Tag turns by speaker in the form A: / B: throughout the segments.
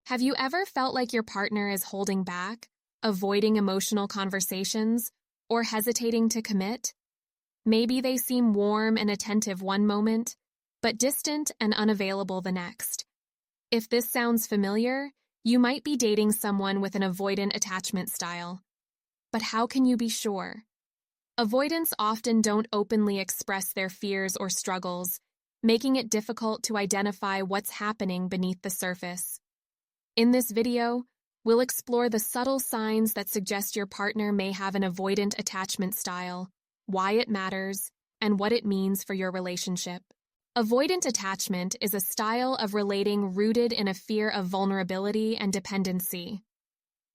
A: Have you ever felt like your partner is holding back, avoiding emotional conversations, or hesitating to commit? Maybe they seem warm and attentive one moment, but distant and unavailable the next. If this sounds familiar, you might be dating someone with an avoidant attachment style. But how can you be sure? Avoidants often don't openly express their fears or struggles, making it difficult to identify what's happening beneath the surface. In this video, we'll explore the subtle signs that suggest your partner may have an avoidant attachment style, why it matters, and what it means for your relationship. Avoidant attachment is a style of relating rooted in a fear of vulnerability and dependency.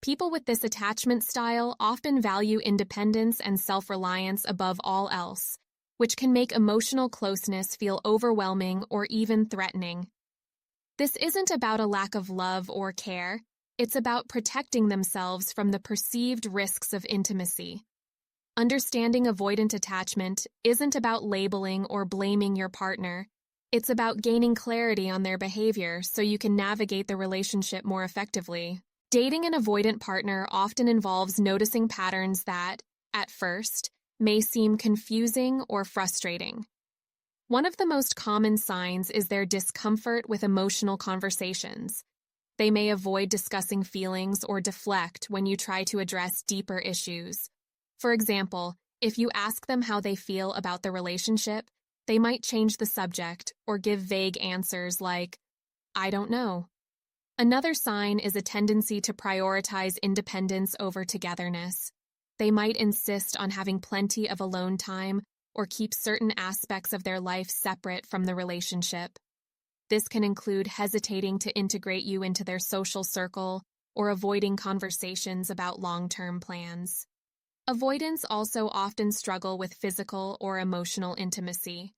A: People with this attachment style often value independence and self-reliance above all else, which can make emotional closeness feel overwhelming or even threatening. This isn't about a lack of love or care, it's about protecting themselves from the perceived risks of intimacy. Understanding avoidant attachment isn't about labeling or blaming your partner. It's about gaining clarity on their behavior so you can navigate the relationship more effectively. Dating an avoidant partner often involves noticing patterns that, at first, may seem confusing or frustrating. One of the most common signs is their discomfort with emotional conversations. They may avoid discussing feelings or deflect when you try to address deeper issues. For example, if you ask them how they feel about the relationship, they might change the subject or give vague answers like, "I don't know." Another sign is a tendency to prioritize independence over togetherness. They might insist on having plenty of alone time or keep certain aspects of their life separate from the relationship. This can include hesitating to integrate you into their social circle or avoiding conversations about long-term plans. Avoidants also often struggle with physical or emotional intimacy.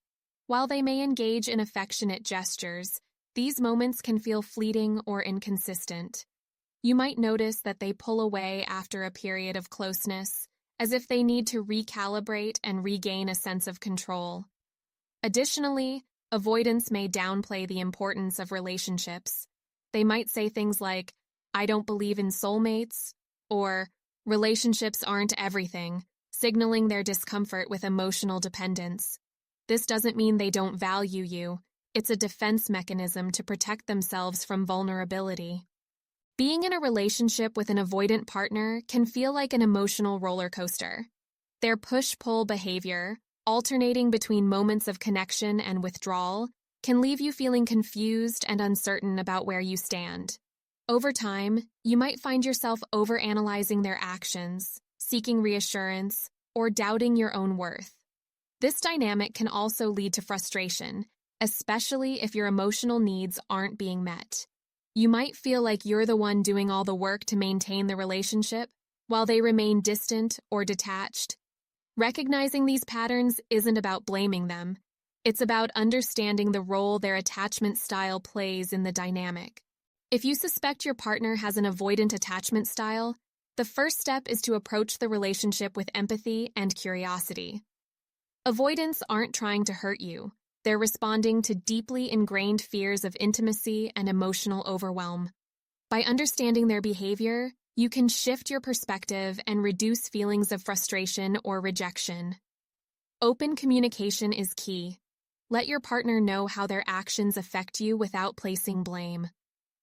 A: While they may engage in affectionate gestures, these moments can feel fleeting or inconsistent. You might notice that they pull away after a period of closeness, as if they need to recalibrate and regain a sense of control. Additionally, avoidants may downplay the importance of relationships. They might say things like, "I don't believe in soulmates," or "relationships aren't everything," signaling their discomfort with emotional dependence. This doesn't mean they don't value you. It's a defense mechanism to protect themselves from vulnerability. Being in a relationship with an avoidant partner can feel like an emotional roller coaster. Their push-pull behavior, alternating between moments of connection and withdrawal, can leave you feeling confused and uncertain about where you stand. Over time, you might find yourself overanalyzing their actions, seeking reassurance, or doubting your own worth. This dynamic can also lead to frustration, especially if your emotional needs aren't being met. You might feel like you're the one doing all the work to maintain the relationship, while they remain distant or detached. Recognizing these patterns isn't about blaming them. It's about understanding the role their attachment style plays in the dynamic. If you suspect your partner has an avoidant attachment style, the first step is to approach the relationship with empathy and curiosity. Avoidants aren't trying to hurt you. They're responding to deeply ingrained fears of intimacy and emotional overwhelm. By understanding their behavior, you can shift your perspective and reduce feelings of frustration or rejection. Open communication is key. Let your partner know how their actions affect you without placing blame.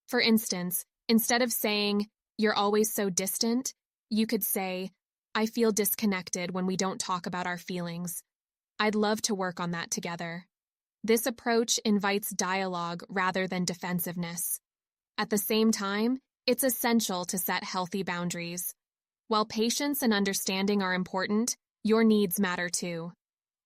A: For instance, instead of saying, "You're always so distant," you could say, "I feel disconnected when we don't talk about our feelings. I'd love to work on that together." This approach invites dialogue rather than defensiveness. At the same time, it's essential to set healthy boundaries. While patience and understanding are important, your needs matter too.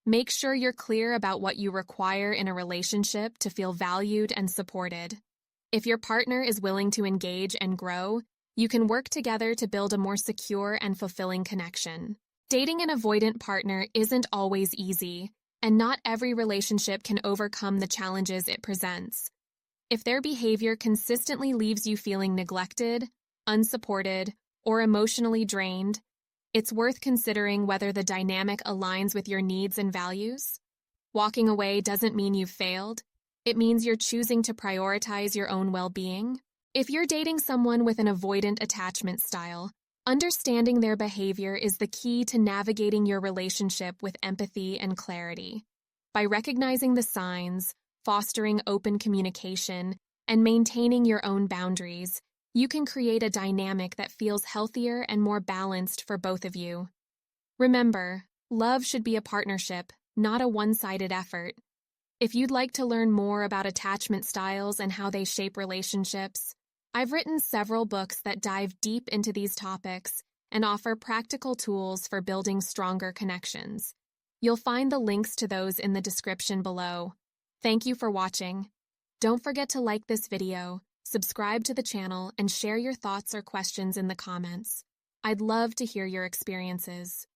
A: Make sure you're clear about what you require in a relationship to feel valued and supported. If your partner is willing to engage and grow, you can work together to build a more secure and fulfilling connection. Dating an avoidant partner isn't always easy, and not every relationship can overcome the challenges it presents. If their behavior consistently leaves you feeling neglected, unsupported, or emotionally drained, it's worth considering whether the dynamic aligns with your needs and values. Walking away doesn't mean you've failed. It means you're choosing to prioritize your own well-being. If you're dating someone with an avoidant attachment style, understanding their behavior is the key to navigating your relationship with empathy and clarity. By recognizing the signs, fostering open communication, and maintaining your own boundaries, you can create a dynamic that feels healthier and more balanced for both of you. Remember, love should be a partnership, not a one-sided effort. If you'd like to learn more about attachment styles and how they shape relationships, I've written several books that dive deep into these topics and offer practical tools for building stronger connections. You'll find the links to those in the description below. Thank you for watching. Don't forget to like this video, subscribe to the channel, and share your thoughts or questions in the comments. I'd love to hear your experiences.